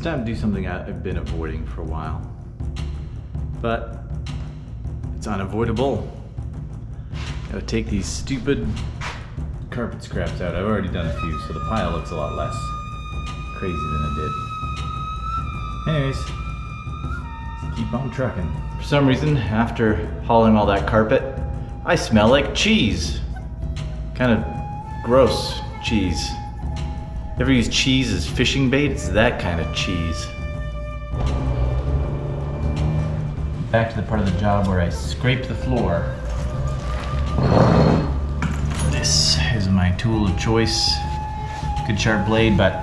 time to do something I've been avoiding for a while. But it's unavoidable. Gotta take these stupid carpet scraps out. I've already done a few, so the pile looks a lot less crazy than it did. Anyways, let's keep on trucking. For some reason, after hauling all that carpet, I smell like cheese. Kind of gross cheese. Ever use cheese as fishing bait? It's that kind of cheese. Back to the part of the job where I scrape the floor. This is my tool of choice. Good sharp blade, but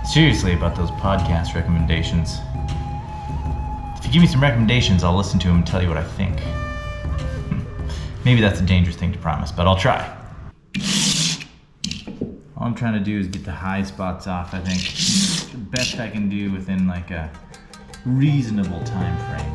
seriously about those podcast recommendations. If you give me some recommendations, I'll listen to them and tell you what I think. Maybe that's a dangerous thing to promise, but I'll try. All I'm trying to do is get the high spots off, I think. The best I can do within like a reasonable time frame.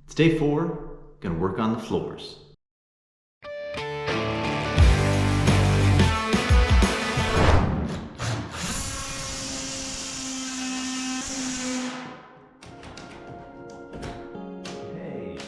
It's day 4, gonna work on the floors. Hey.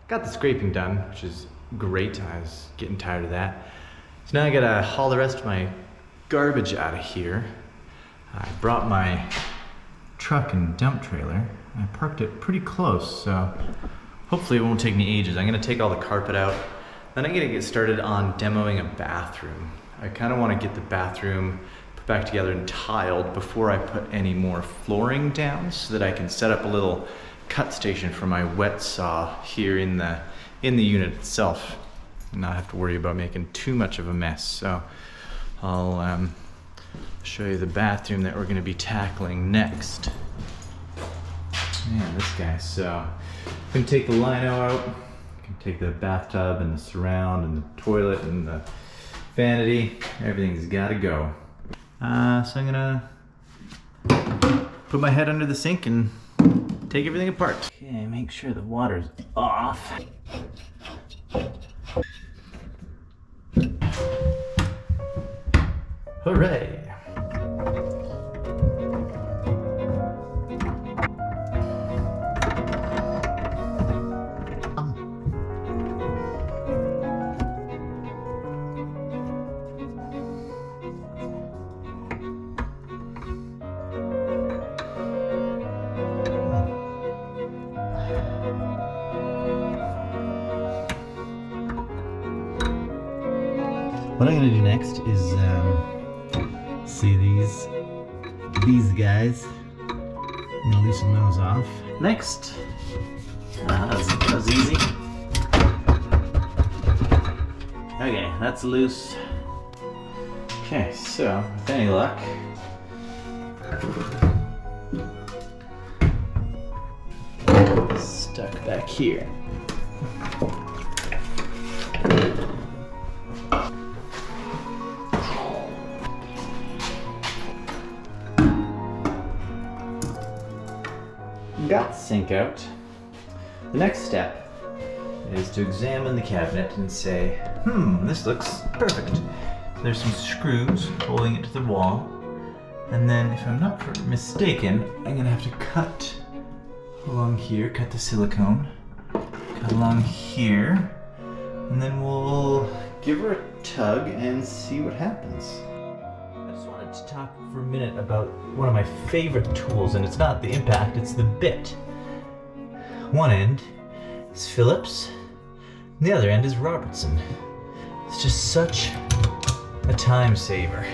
Got the scraping done, which is great. I was getting tired of that. So now I gotta haul the rest of my garbage out of here. I brought my truck and dump trailer. I parked it pretty close, so hopefully it won't take me ages. I'm gonna take all the carpet out. Then I'm gonna get started on demoing a bathroom. I kinda wanna get the bathroom put back together and tiled before I put any more flooring down so that I can set up a little cut station for my wet saw here in the unit itself and not have to worry about making too much of a mess. So I'll show you the bathroom that we're going to be tackling next. Man, this guy. So I'm going to take the lino out. I can take the bathtub and the surround and the toilet and the vanity. Everything's got to go. So I'm going to put my head under the sink and take everything apart. Okay, make sure the water's off. Hooray! What I'm gonna do next is see these guys. I'm gonna loosen those off. Next, that was easy. Okay, that's loose. Okay, so with any luck, stuck back here. Got the sink out. The next step is to examine the cabinet and say, this looks perfect. There's some screws holding it to the wall, and then if I'm not mistaken, I'm gonna have to cut along here, cut the silicone, cut along here, and then we'll give her a tug and see what happens. I just wanted to talk for a minute about one of my favorite tools, and it's not the impact, it's the bit. One end is Phillips, and the other end is Robertson. It's just such a time saver.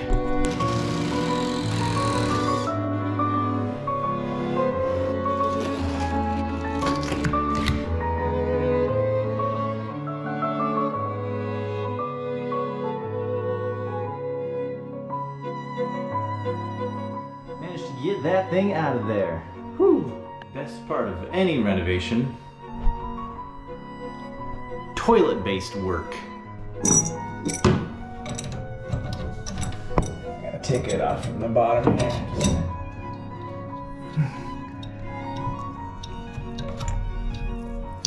Managed to get that thing out of there. Whew. Best part of any renovation, toilet-based work. Gotta take it off from the bottom here.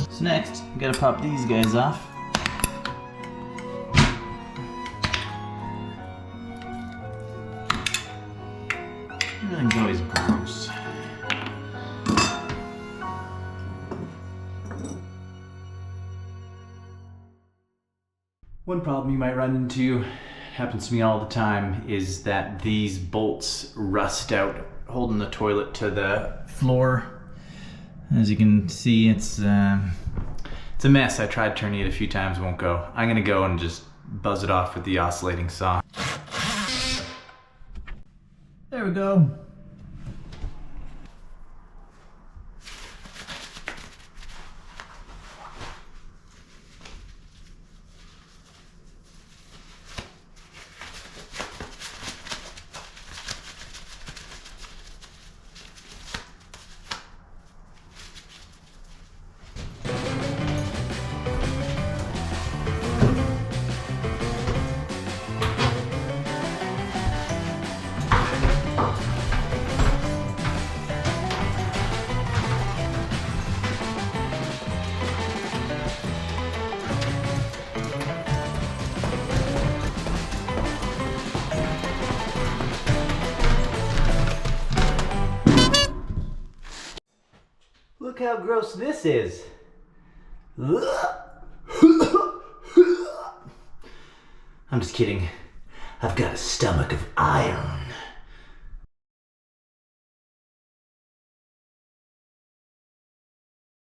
So next, we gotta pop these guys off. Everything's always gross. One problem you might run into, happens to me all the time, is that these bolts rust out holding the toilet to the floor. As you can see, it's a mess. I tried turning it a few times, won't go. I'm gonna go and just buzz it off with the oscillating saw. There we go. Look how gross this is. I'm just kidding. I've got a stomach of iron.